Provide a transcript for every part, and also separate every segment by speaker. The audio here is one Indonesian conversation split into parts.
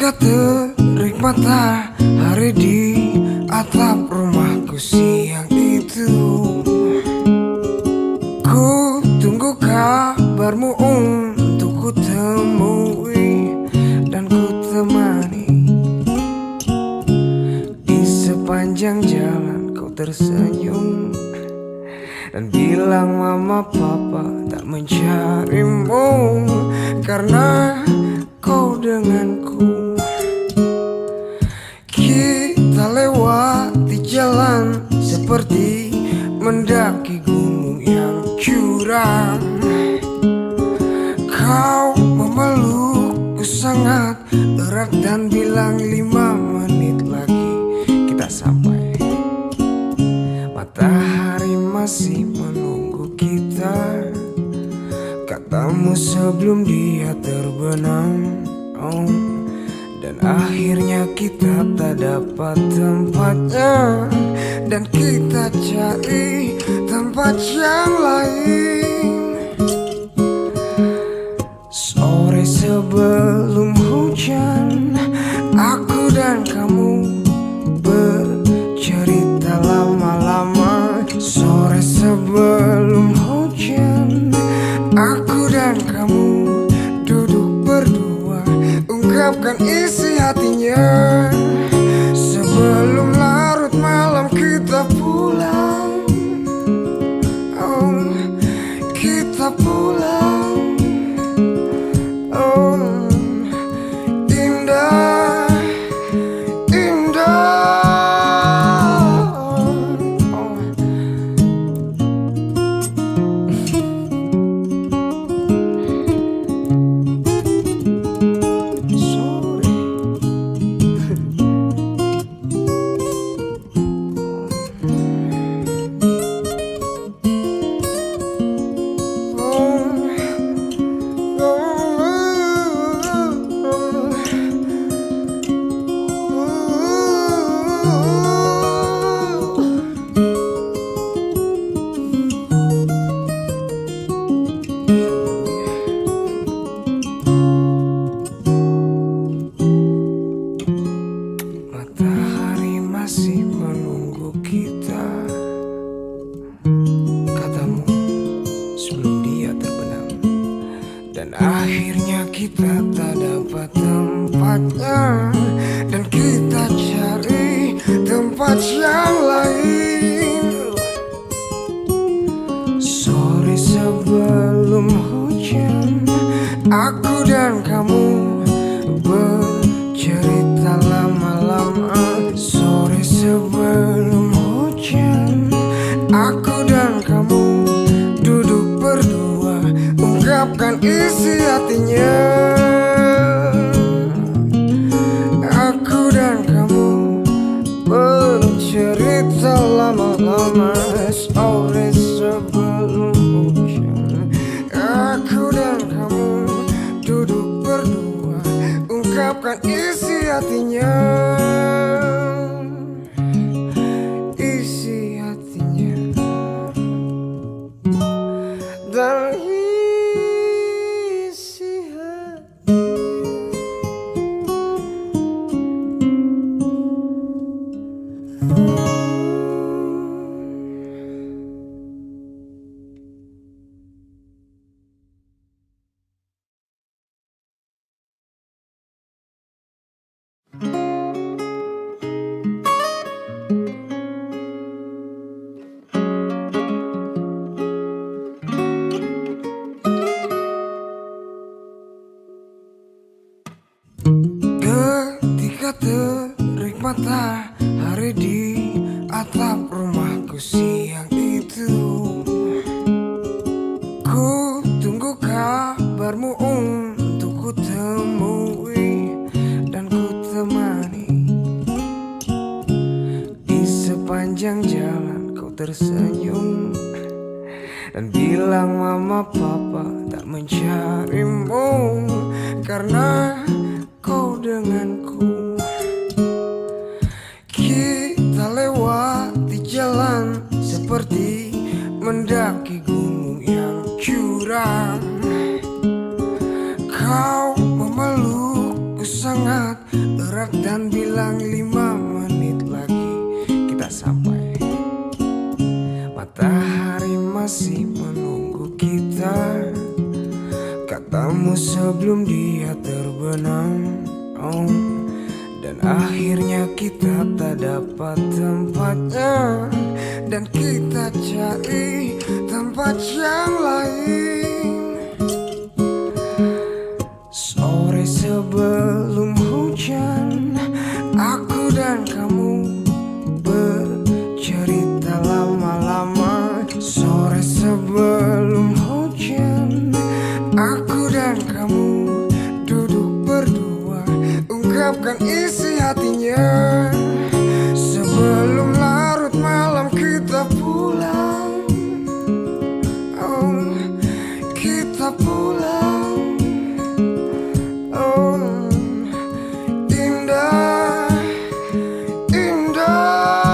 Speaker 1: Ketika terik matahari di atap rumahku siang itu, ku tunggu kabarmu untuk ku temui dan ku temani. Di sepanjang jalan kau tersenyum dan bilang mama papa tak mencarimu karena kau denganku. Kita lewati jalan seperti mendaki gunung yang curam. Kau memelukku sangat erat dan bilang 5 menit lagi kita sampai. Matahari masih menunggu kita, katamu sebelum dia terbenam. Dan akhirnya kita tak dapat tempatnya, dan kita cari tempat yang lain. Sore sebelum hujan, aku dan kamu bercerita lama-lama. Sore sebelum hujan, aku dan kamu duduk berdua, ungkapkan isi hatinya. Sebelum larut malam kita pulang, kita pulang. Indah, indah. Matahari masih menunggu kita, katamu sebelum dia terbenam. Dan akhirnya kita tak dapat tempatnya, dan kita cari tempat yang lain. Sore sebelum hujan, aku dan kamu bercerita lama-lama. Sore sebelum hujan, aku dan kamu duduk berdua, ungkapkan isi hatinya. Aku dan kamu bercerita lama-lama. Sore sebelum hujan, aku dan kamu duduk berdua, ungkapkan isi hatinya. Isi hatinya. Dan isi hatinya. Ketika terik matahari di atap rumahku siang itu, ku tunggu kabarmu untuk ku temui dan ku temani. Di sepanjang jalan kau tersenyum dan bilang mama papa tak mencarimu karena kau denganku. Kita lewati jalan seperti mendaki gunung yang curam. Kau memelukku sangat sangat erat dan bilang 5 menit lagi kita sampai. Matahari masih menunggu kita, katamu sebelum dia terbenam. Dan akhirnya kita tak dapat tempatnya, dan kita cari tempat yang lain. Sore sebelum hujan, aku dan kamu bercerita lama-lama. Sore sebelum hujan, aku dan kamu duduk berdua, ungkapkan isi hatinya. Sebelum larut malam kita pulang, kita pulang. Indah, indah.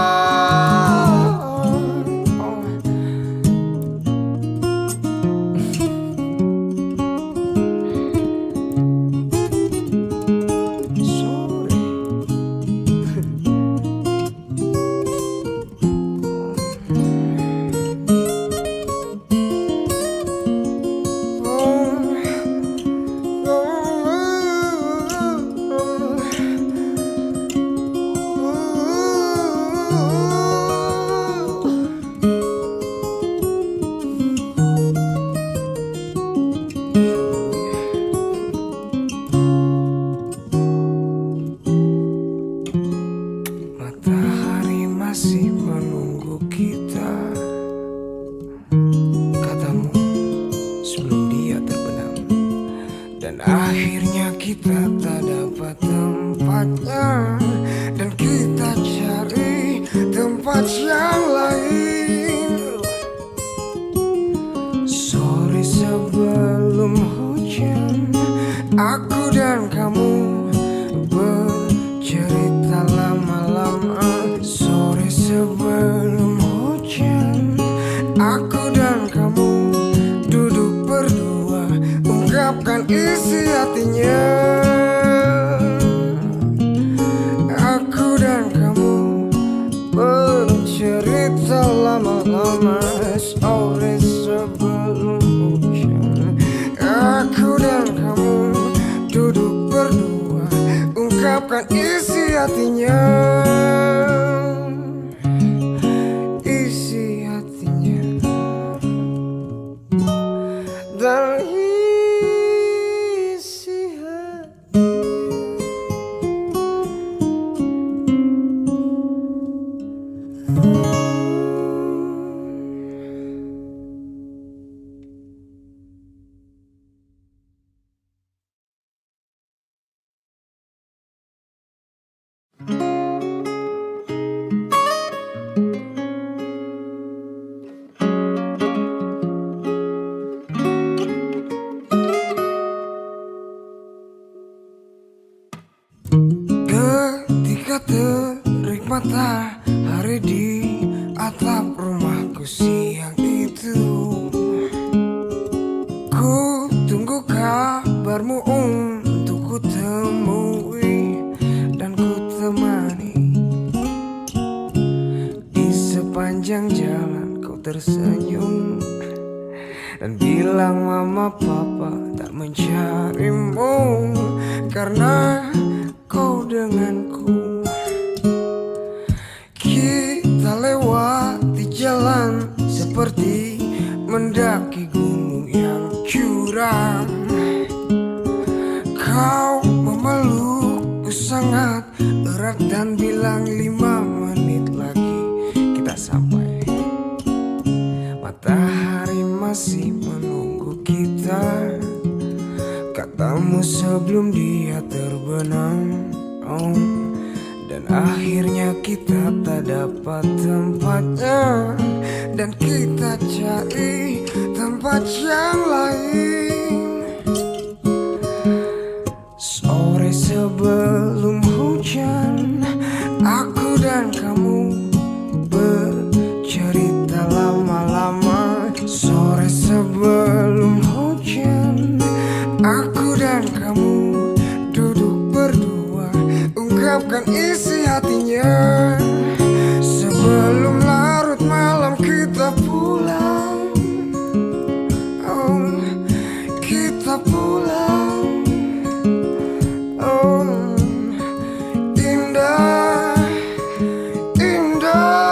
Speaker 1: Matahari masih menunggu kita, katamu sebelum dia terbenam. Dan akhirnya kita tak dapat tempatnya, dan kita cari tempat yang lain. Sore sebelum hujan, aku dan kamu bercerita lama-lama. Sore sebelum hujan, aku dan kamu duduk berdua, ungkapkan isi hatinya. Aku dan kamu bercerita lama-lama. Sore sebelum hujan, aku dan kamu duduk berdua, ungkapkan isi hatinya. Isi hatinya. Dan isi hatinya. Ketika terik matahari di atap rumahku siang itu, ku tunggu kabarmu untuk ku temui dan ku temani. Di sepanjang jalan kau tersenyum dan bilang mama papa tak mencarimu karena kau denganku. Kita lewati jalan seperti mendaki gunung yang curam. Kau memelukku sangat erat dan bilang 5 menit lagi kita sampai. Matahari masih menunggu kita, katamu sebelum dia terbenam. Dan akhirnya kita tak dapat tempatnya, dan kita cari tempat yang lain. Sore sebelum hujan, aku dan kamu bercerita lama-lama. Sore sebelum hujan, aku dan kamu duduk berdua, ungkapkan isi hatinya. Sebelum larut malam kita pulang. Oh, kita pulang. Oh, indah, indah.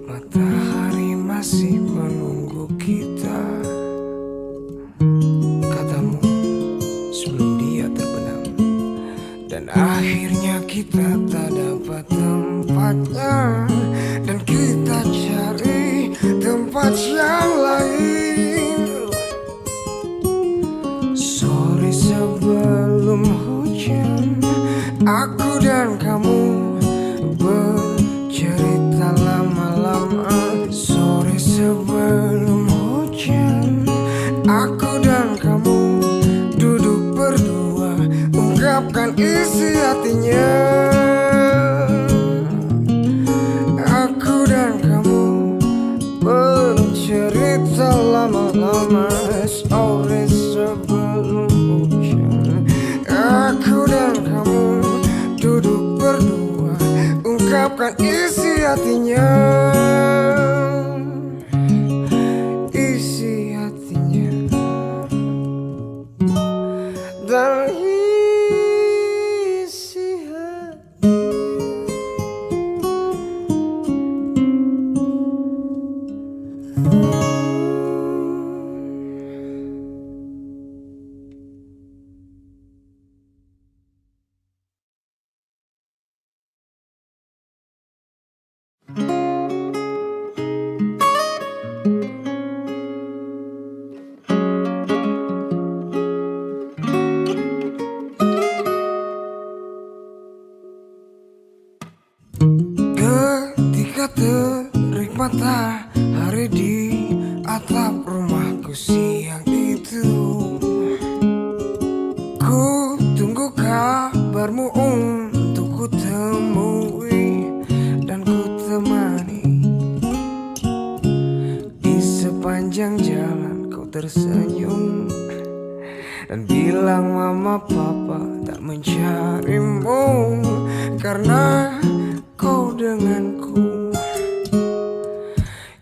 Speaker 1: Matahari masih menunggu kita, katamu sebelum dia terbenam. Dan akhirnya kita tak dapat tempatnya, dan kita cari tempat yang lain. Sore sebelum hujan, aku dan kamu bercerita lama-lama. Sore sebelum hujan, aku dan kamu duduk berdua, ungkapkan isi hatinya. Aku dan kamu bercerita lama-lama. Sore sebelum hujan, aku dan kamu duduk berdua, ungkapkan isi hatinya. Isi hatinya. Dan isi hatinya. Ketika terik matahari di atap rumahku siang itu, ku tunggu kabarmu untuk ku temui dan ku temani. Di sepanjang jalan kau tersenyum dan bilang mama papa tak mencarimu karena kau denganku.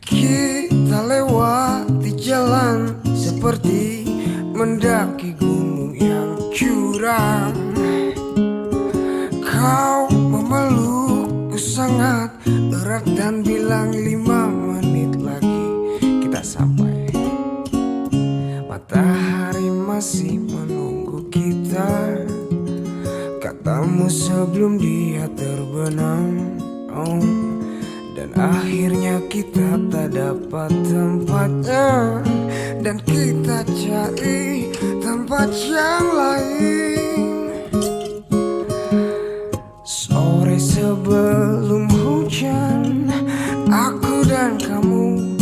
Speaker 1: Kita lewati jalan seperti mendaki gunung yang curam. Kau memelukku sangat erat dan bilang 5 menit lagi kita sampai. Matahari masih menunggu kita, katamu sebelum dia terbenam. Oh, dan akhirnya kita tak dapat tempatnya, dan kita cari tempat yang lain. Sore sebelum hujan, aku dan kamu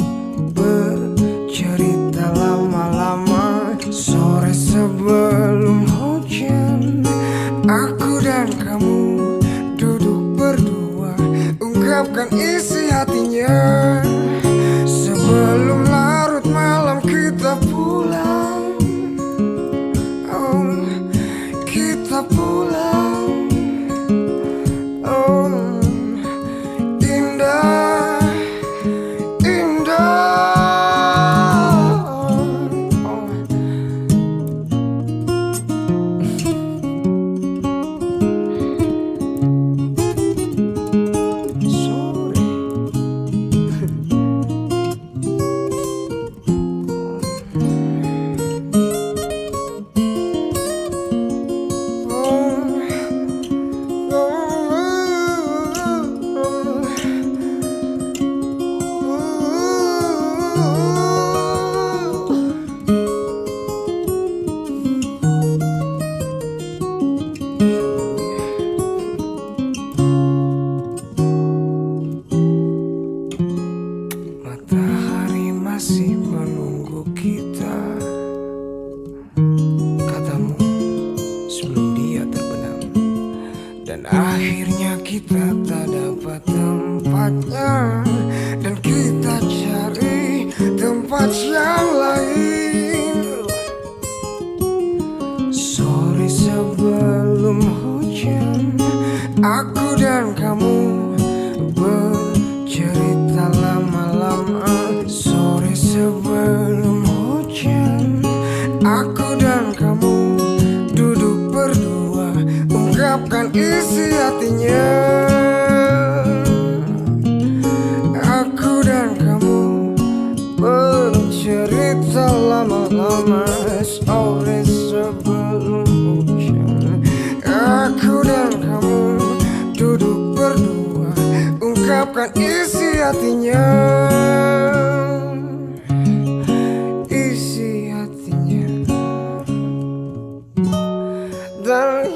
Speaker 1: bercerita lama-lama. Sore sebelum hujan, aku dan kamu duduk berdua, ungkapkan isi hatinya. Sebelum larut malam kita pulang. Oh, kita pulang. Oh, indah, indah. Sorry. Akhirnya kita tak dapat tempatnya, dan kita cari tempat yang lain. Sore sebelum hujan, aku dan kamu bercerita lama-lama. Sore sebelum hujan, aku dan kamu duduk berdua, ungkapkan isi hatinya. Aku dan kamu bercerita lama-lama. Sore sebelum hujan, aku dan kamu duduk berdua, ungkapkan isi hatinya. Isi hatinya. Dan